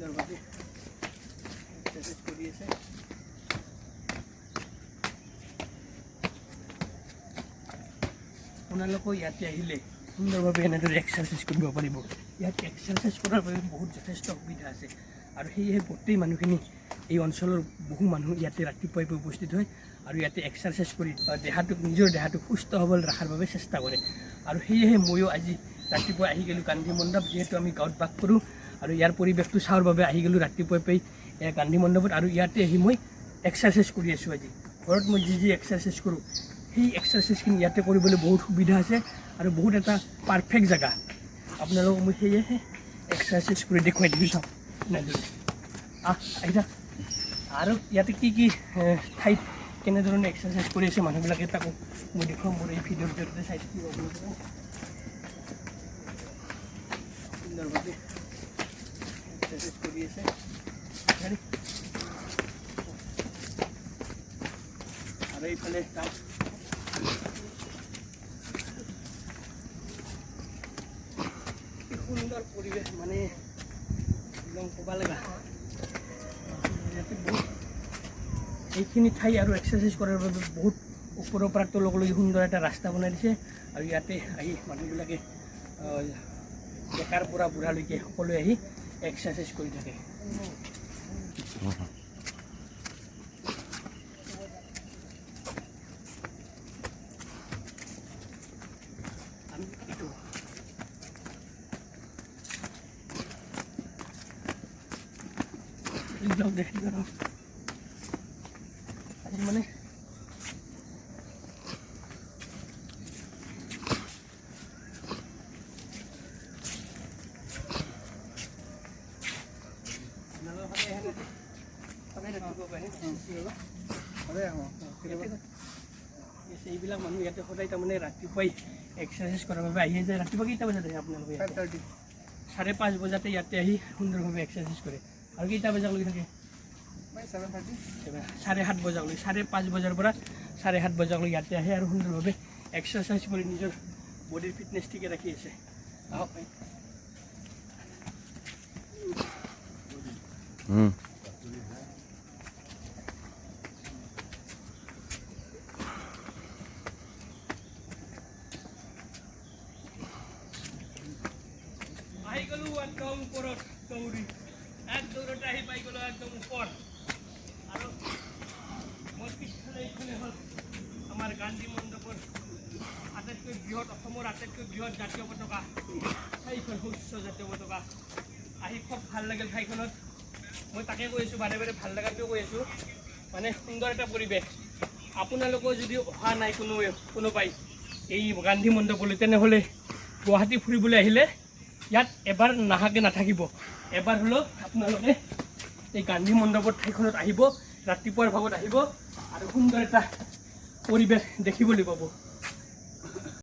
সুন্দৰভাৱে এক্সাৰচাইজ কৰি আছে। আপোনালোকেও ইয়াতে আহিলে সুন্দৰভাৱে এনেদৰে এক্সাৰচাইজ কৰিব পাৰিব। ইয়াত এক্সাৰচাইজ কৰাৰ বাবে বহুত যথেষ্ট সুবিধা আছে আৰু সেয়েহে গোটেই মানুহখিনি এই অঞ্চলৰ বহু মানুহ ইয়াতে ৰাতিপুৱাই উপস্থিত হয় আৰু ইয়াতে এক্সাৰচাইজ কৰি নিজৰ দেহাটোক সুস্থ সবল ৰখাৰ বাবে চেষ্টা কৰে। আৰু সেয়েহে ময়ো আজি ৰাতিপুৱা আহি গ'লোঁ গান্ধী মণ্ডপ, যিহেতু আমি গাঁৱত বাস কৰোঁ আৰু ইয়াৰ পৰিৱেশটো চাবৰ বাবে আহি গ'লোঁ ৰাতিপুৱাই গান্ধী মণ্ডপত। আৰু ইয়াতে আহি মই এক্সাৰচাইজ কৰি আছোঁ। আজি ঘৰত মই যি এক্সাৰচাইজ কৰোঁ সেই এক্সাৰচাইজখিনি ইয়াতে কৰিবলৈ বহুত সুবিধা আছে আৰু বহুত এটা পাৰফেক্ট জেগা। আপোনালোকক মই সেয়েহে এক্সাৰচাইজ কৰি দেখুৱাই দিছোঁ। চাওক এনেদৰে আহিছা। আৰু ইয়াতে কি ঠাইত কেনেধৰণে এক্সাৰচাইজ কৰি আছে মানুহবিলাকে তাকো মই দেখুৱাম। মোৰ এই ভিডিঅ'ৰ জৰিয়তে চাই থাকিব আপোনালোকে। সুন্দৰভাৱে এক্সাৰচাইজ কৰি আছে আৰু এইফালে তাত সুন্দৰ পৰিৱেশ, মানে একদম ক'ব লগা। ইয়াতে বহুত এইখিনি ঠাই আৰু এক্সাৰচাইজ কৰাৰ বাবে বহুত ওপৰৰ পৰা তললৈ সুন্দৰ এটা ৰাস্তা বনাই দিছে আৰু ইয়াতে আহি মানুহবিলাকে ডেকাৰ পৰা বুঢ়ালৈকে সকলোৱে আহি এক্সাৰচাইজ কৰি থাকে। মানে এইবিলাক মানুহ ইয়াতে সদায় তাৰমানে ৰাতিপুৱাই এক্সাৰচাইজ কৰাৰ বাবে আহি যায়। ৰাতিপুৱা কেইটা বজাত আহে আপোনালোকে? 5:30 বজাতে ইয়াতে আহি সুন্দৰভাৱে এক্সাৰচাইজ কৰে। আৰু কেইটা বজালৈকে থাকে? 7:30 বজালৈ, 5:30 বজাৰ পৰা 7:30 বজালৈ ইয়াতে আহে আৰু সুন্দৰভাৱে এক্সাৰচাইজ কৰি নিজৰ বডিৰ ফিটনেছ ঠিকে ৰাখি আছে। আহক আহি গ'লো একদম ওপৰত দৌৰি, এক দৌৰতে আহি পাই গ'লো একদম ওপৰত। আৰু মোৰ পিছফালে এইখনে হ'ল আমাৰ গান্ধী মণ্ডপৰ আটাইতকৈ বৃহৎ, অসমৰ আটাইতকৈ বৃহৎ জাতীয় পতাকা, সেইখন সুউচ্চ জাতীয় পতাকা। আহি খুব ভাল লাগিল ঠাইখনত। মই তাকে কৈ আছোঁ, বাৰে বাৰে ভাল লগাটোও কৈ আছোঁ। মানে সুন্দৰ এটা পৰিৱেশ। আপোনালোকেও যদি অহা নাই কোনোবাই এই গান্ধী মণ্ডপলৈ, তেনেহ'লে গুৱাহাটী ফুৰিবলৈ আহিলে ইয়াত এবাৰ নাহাকে নাথাকিব। এবাৰ হ'লেও আপোনালোকে এই গান্ধী মণ্ডপৰ ঠাইখনত আহিব, ৰাতিপুৱাৰ ভাগত আহিব আৰু সুন্দৰ এটা পৰিৱেশ দেখিবলৈ পাব।